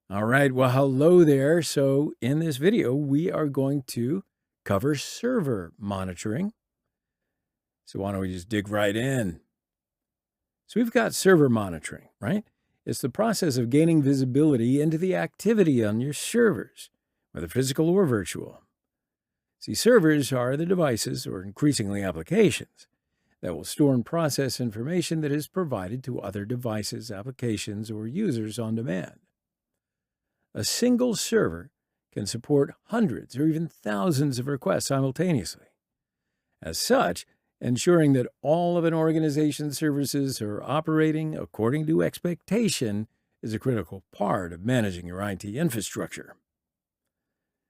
All right, well, hello there. So, in this video, we are going to cover server monitoring. So, why don't we just dig right in? So, we've got server monitoring, right? It's the process of gaining visibility into the activity on your servers, whether physical or virtual. See, servers are the devices, or increasingly applications, that will store and process information that is provided to other devices, applications, or users on demand. A single server can support hundreds or even thousands of requests simultaneously. As such, ensuring that all of an organization's services are operating according to expectation is a critical part of managing your IT infrastructure.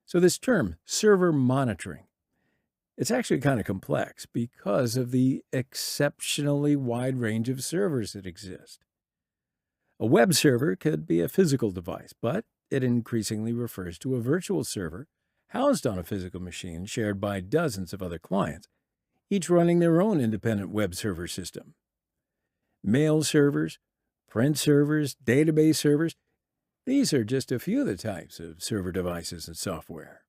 So this term, server monitoring, it's actually kind of complex because of the exceptionally wide range of servers that exist. A web server could be a physical device, but it increasingly refers to a virtual server housed on a physical machine shared by dozens of other clients, each running their own independent web server system. Mail servers, print servers, database servers, these are just a few of the types of server devices and software.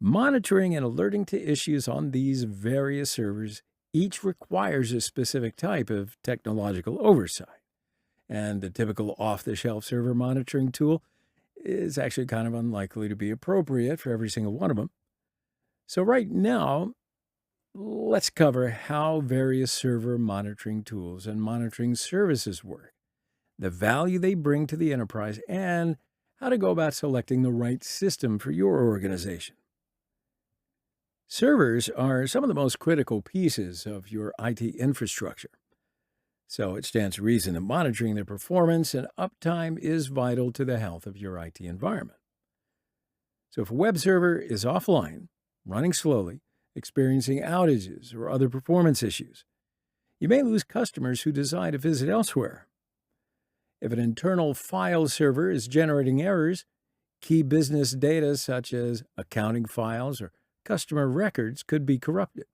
Monitoring and alerting to issues on these various servers each requires a specific type of technological oversight. And the typical off-the-shelf server monitoring tool is actually kind of unlikely to be appropriate for every single one of them. So right now, let's cover how various server monitoring tools and monitoring services work, the value they bring to the enterprise, and how to go about selecting the right system for your organization. Servers are some of the most critical pieces of your IT infrastructure. So it stands to reason that monitoring their performance and uptime is vital to the health of your IT environment. So if a web server is offline, running slowly, experiencing outages or other performance issues, you may lose customers who decide to visit elsewhere. If an internal file server is generating errors, key business data such as accounting files or customer records could be corrupted.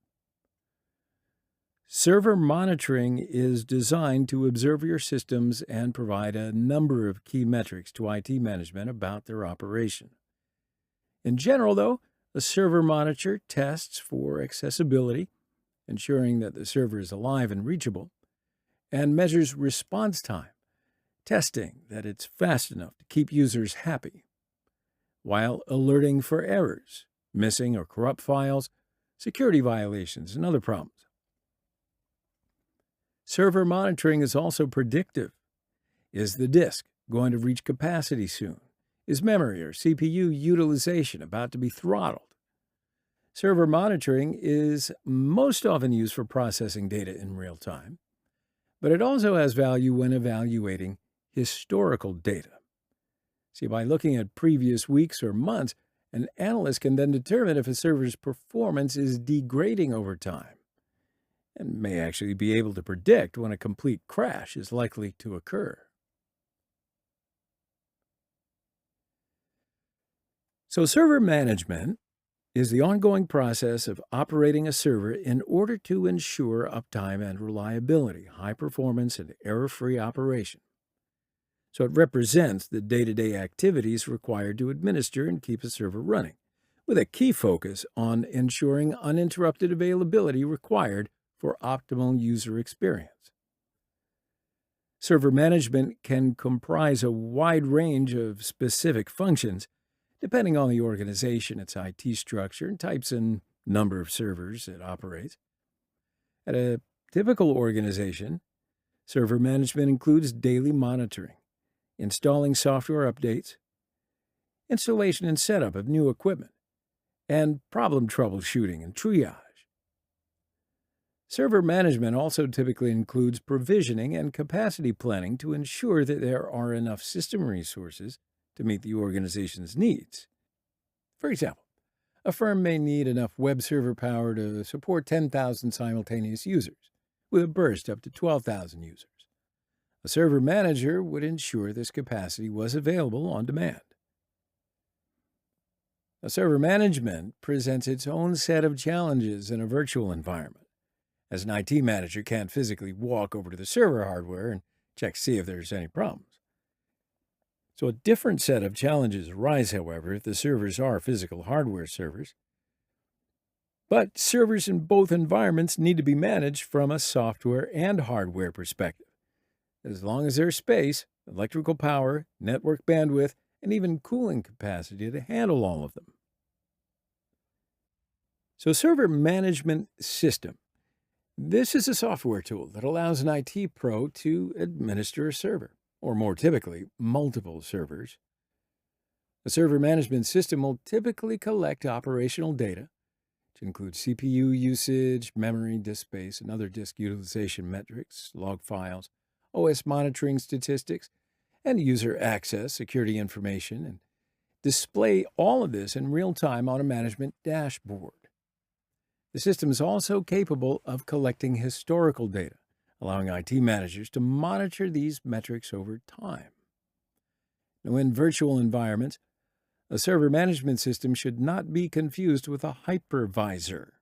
Server monitoring is designed to observe your systems and provide a number of key metrics to IT management about their operation. In general, though, a server monitor tests for accessibility, ensuring that the server is alive and reachable, and measures response time, testing that it's fast enough to keep users happy, while alerting for errors, missing or corrupt files, security violations, and other problems. Server monitoring is also predictive. Is the disk going to reach capacity soon? Is memory or CPU utilization about to be throttled? Server monitoring is most often used for processing data in real time, but it also has value when evaluating historical data. See, by looking at previous weeks or months, an analyst can then determine if a server's performance is degrading over time, and may actually be able to predict when a complete crash is likely to occur. So server management is the ongoing process of operating a server in order to ensure uptime and reliability, high performance, and error-free operation. So it represents the day-to-day activities required to administer and keep a server running, with a key focus on ensuring uninterrupted availability required for optimal user experience. Server management can comprise a wide range of specific functions, depending on the organization, its IT structure, and types and number of servers it operates. At a typical organization, server management includes daily monitoring, installing software updates, installation and setup of new equipment, and problem troubleshooting and triage. Server management also typically includes provisioning and capacity planning to ensure that there are enough system resources to meet the organization's needs. For example, a firm may need enough web server power to support 10,000 simultaneous users, with a burst up to 12,000 users. A server manager would ensure this capacity was available on demand. Now, server management presents its own set of challenges in a virtual environment, as an IT manager can't physically walk over to the server hardware and check to see if there's any problems. So a different set of challenges arise, however, if the servers are physical hardware servers. But servers in both environments need to be managed from a software and hardware perspective, as long as there's space, electrical power, network bandwidth, and even cooling capacity to handle all of them. So server management system. This is a software tool that allows an IT pro to administer a server, or more typically, multiple servers. A server management system will typically collect operational data, which includes CPU usage, memory, disk space, and other disk utilization metrics, log files, OS monitoring statistics, and user access, security information, and display all of this in real time on a management dashboard. The system is also capable of collecting historical data, allowing IT managers to monitor these metrics over time. Now, in virtual environments, a server management system should not be confused with a hypervisor,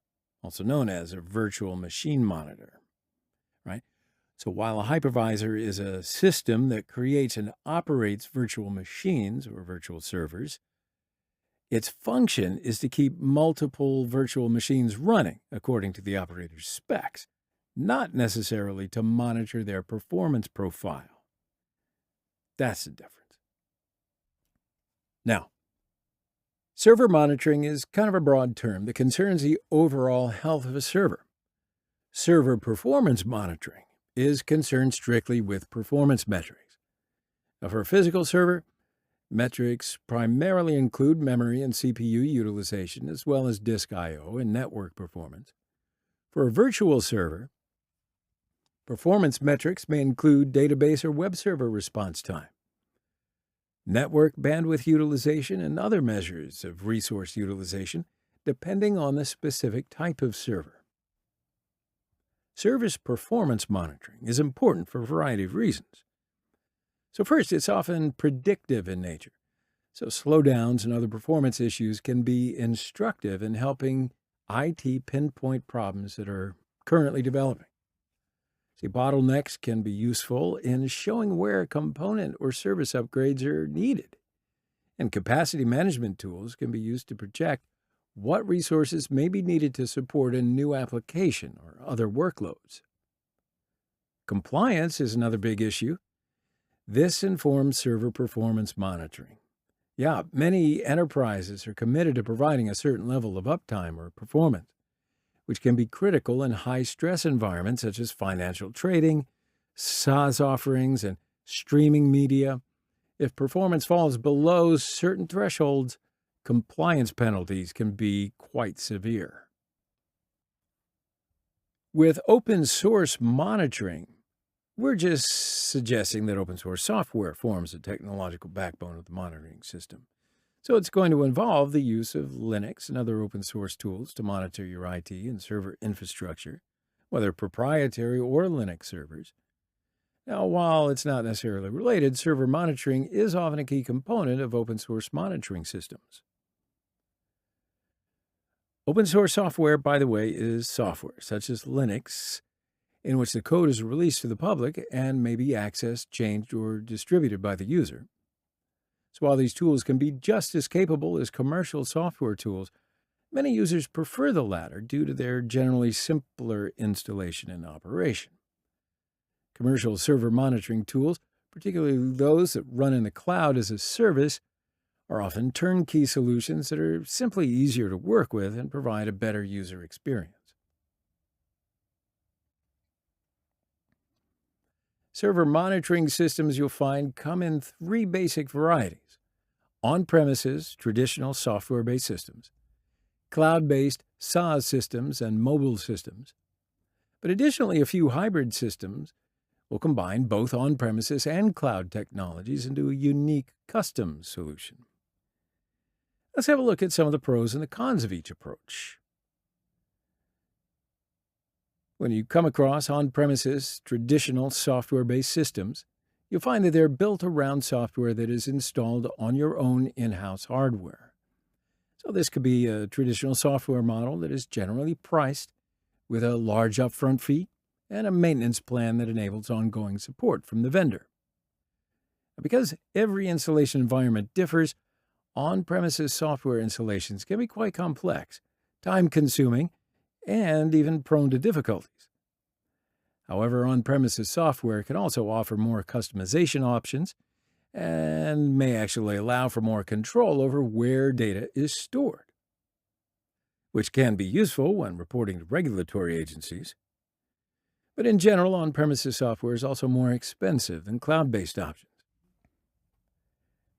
also known as a virtual machine monitor, right? So while a hypervisor is a system that creates and operates virtual machines or virtual servers, its function is to keep multiple virtual machines running according to the operator's specs, not necessarily to monitor their performance profile. That's the difference. Now, server monitoring is kind of a broad term that concerns the overall health of a server. Server performance monitoring is concerned strictly with performance metrics. Now, for a physical server, metrics primarily include memory and CPU utilization, as well as disk I/O and network performance. For a virtual server, performance metrics may include database or web server response time, network bandwidth utilization, and other measures of resource utilization, depending on the specific type of server. Service performance monitoring is important for a variety of reasons. So first, it's often predictive in nature. So slowdowns and other performance issues can be instructive in helping IT pinpoint problems that are currently developing. See, bottlenecks can be useful in showing where a component or service upgrades are needed. And capacity management tools can be used to project what resources may be needed to support a new application or other workloads. Compliance is another big issue. This informs server performance monitoring. Yeah, many enterprises are committed to providing a certain level of uptime or performance, which can be critical in high-stress environments such as financial trading, SaaS offerings, and streaming media. If performance falls below certain thresholds, compliance penalties can be quite severe. With open source monitoring, we're just suggesting that open source software forms the technological backbone of the monitoring system. So it's going to involve the use of Linux and other open source tools to monitor your IT and server infrastructure, whether proprietary or Linux servers. Now, while it's not necessarily related, server monitoring is often a key component of open source monitoring systems. Open source software, by the way, is software such as Linux, in which the code is released to the public and may be accessed, changed, or distributed by the user. So while these tools can be just as capable as commercial software tools, many users prefer the latter due to their generally simpler installation and operation. Commercial server monitoring tools, particularly those that run in the cloud as a service, are often turnkey solutions that are simply easier to work with and provide a better user experience. Server monitoring systems, you'll find, come in three basic varieties: on-premises, traditional software-based systems, cloud-based SaaS systems, and mobile systems. But additionally, a few hybrid systems will combine both on-premises and cloud technologies into a unique custom solution. Let's have a look at some of the pros and the cons of each approach. When you come across on-premises, traditional software-based systems, you'll find that they're built around software that is installed on your own in-house hardware. So this could be a traditional software model that is generally priced with a large upfront fee and a maintenance plan that enables ongoing support from the vendor. Because every installation environment differs, on-premises software installations can be quite complex, time-consuming, and even prone to difficulties. However, on-premises software can also offer more customization options and may actually allow for more control over where data is stored, which can be useful when reporting to regulatory agencies. But in general, on-premises software is also more expensive than cloud-based options.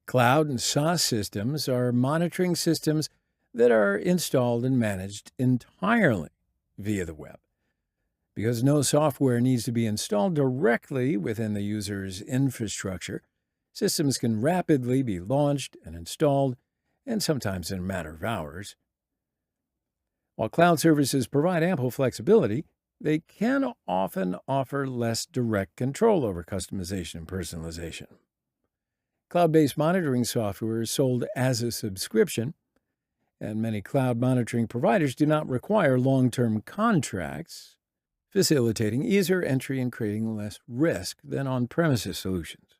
Cloud and SaaS systems are monitoring systems that are installed and managed entirely via the web. Because no software needs to be installed directly within the user's infrastructure, systems can rapidly be launched and installed, and sometimes in a matter of hours. While cloud services provide ample flexibility, they can often offer less direct control over customization and personalization. Cloud-based monitoring software is sold as a subscription, and many cloud monitoring providers do not require long-term contracts, facilitating easier entry and creating less risk than on-premises solutions.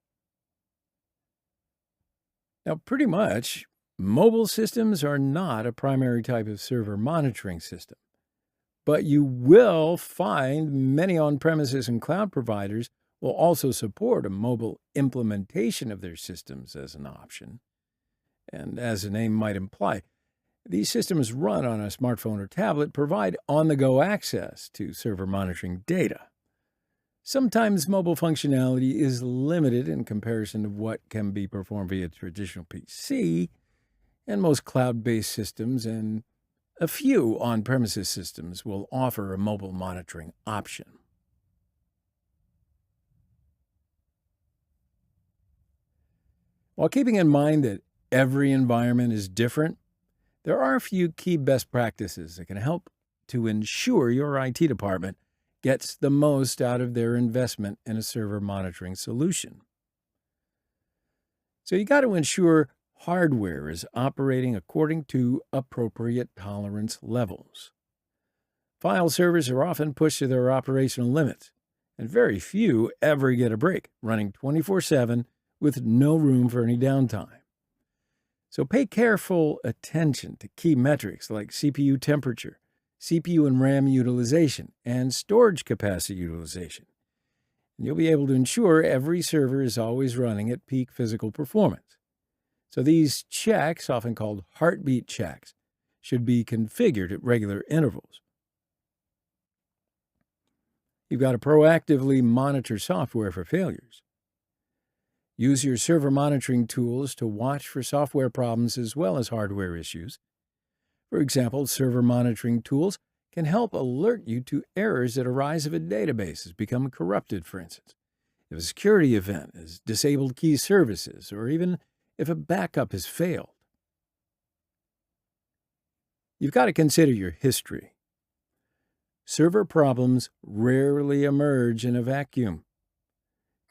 Now, pretty much, mobile systems are not a primary type of server monitoring system, but you will find many on-premises and cloud providers will also support a mobile implementation of their systems as an option. And as the name might imply, these systems run on a smartphone or tablet provide on-the-go access to server monitoring data. Sometimes mobile functionality is limited in comparison to what can be performed via traditional PC, and most cloud-based systems and a few on-premises systems will offer a mobile monitoring option. While keeping in mind that every environment is different, there are a few key best practices that can help to ensure your IT department gets the most out of their investment in a server monitoring solution. So you got to ensure hardware is operating according to appropriate tolerance levels. File servers are often pushed to their operational limits, and very few ever get a break, running 24/7 with no room for any downtime. So pay careful attention to key metrics like CPU temperature, CPU and RAM utilization, and storage capacity utilization. And you'll be able to ensure every server is always running at peak physical performance. So these checks, often called heartbeat checks, should be configured at regular intervals. You've got to proactively monitor software for failures. Use your server monitoring tools to watch for software problems as well as hardware issues. For example, server monitoring tools can help alert you to errors that arise if a database has become corrupted, for instance, if a security event has disabled key services, or even if a backup has failed. You've got to consider your history. Server problems rarely emerge in a vacuum.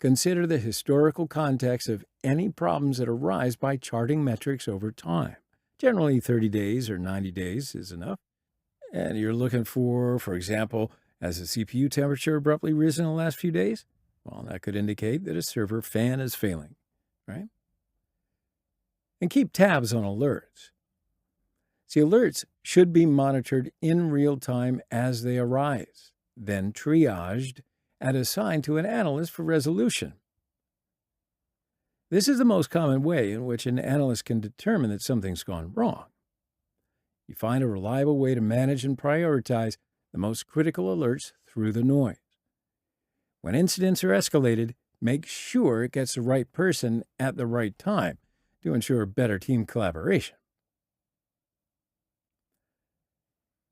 Consider the historical context of any problems that arise by charting metrics over time. Generally, 30 days or 90 days is enough. And you're looking for example, has the CPU temperature abruptly risen in the last few days? Well, that could indicate that a server fan is failing, right? And keep tabs on alerts. See, alerts should be monitored in real time as they arise, then triaged and assigned to an analyst for resolution. This is the most common way in which an analyst can determine that something's gone wrong. You find a reliable way to manage and prioritize the most critical alerts through the noise. When incidents are escalated, make sure it gets the right person at the right time to ensure better team collaboration.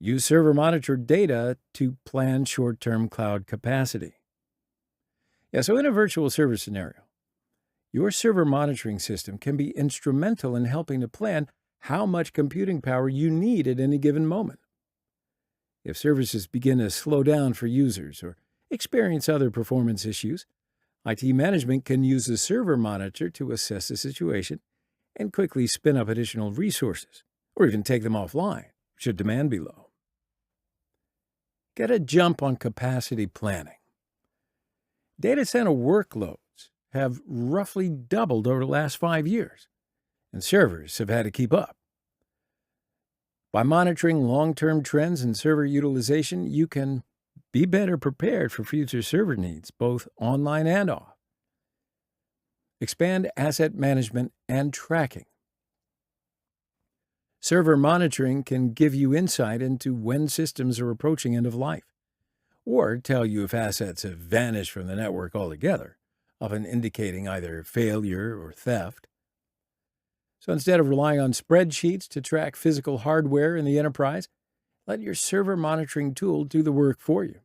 Use server monitored data to plan short-term cloud capacity. So in a virtual server scenario, your server monitoring system can be instrumental in helping to plan how much computing power you need at any given moment. If services begin to slow down for users or experience other performance issues, IT management can use the server monitor to assess the situation and quickly spin up additional resources, or even take them offline should demand be low. Get a jump on capacity planning. Data center workloads have roughly doubled over the last 5 years, and servers have had to keep up. By monitoring long-term trends in server utilization, you can be better prepared for future server needs, both online and off. Expand asset management and tracking. Server monitoring can give you insight into when systems are approaching end of life, or tell you if assets have vanished from the network altogether, often indicating either failure or theft. So instead of relying on spreadsheets to track physical hardware in the enterprise, let your server monitoring tool do the work for you.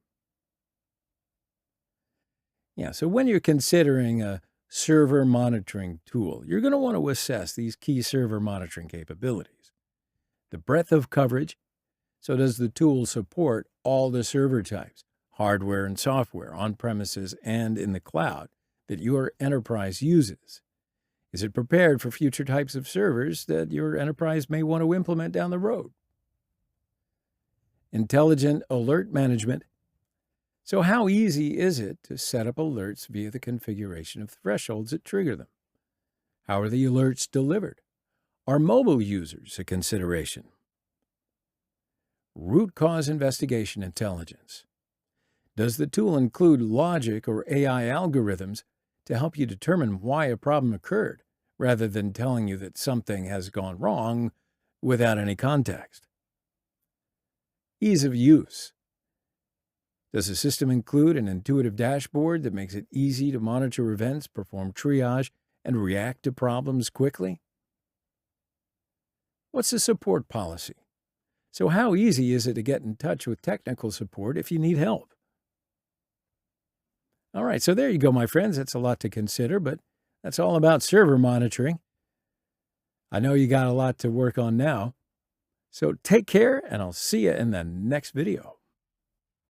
So when you're considering a server monitoring tool, you're going to want to assess these key server monitoring capabilities. The breadth of coverage. So does the tool support all the server types, hardware and software, on-premises and in the cloud, that your enterprise uses? Is it prepared for future types of servers that your enterprise may want to implement down the road? Intelligent alert management. So how easy is it to set up alerts via the configuration of thresholds that trigger them? How are the alerts delivered? Are mobile users a consideration? Root cause investigation intelligence. Does the tool include logic or AI algorithms to help you determine why a problem occurred, rather than telling you that something has gone wrong without any context? Ease of use. Does the system include an intuitive dashboard that makes it easy to monitor events, perform triage, and react to problems quickly? What's the support policy? So how easy is it to get in touch with technical support if you need help? All right, so there you go, my friends. That's a lot to consider, but that's all about server monitoring. I know you got a lot to work on now. So take care, and I'll see you in the next video.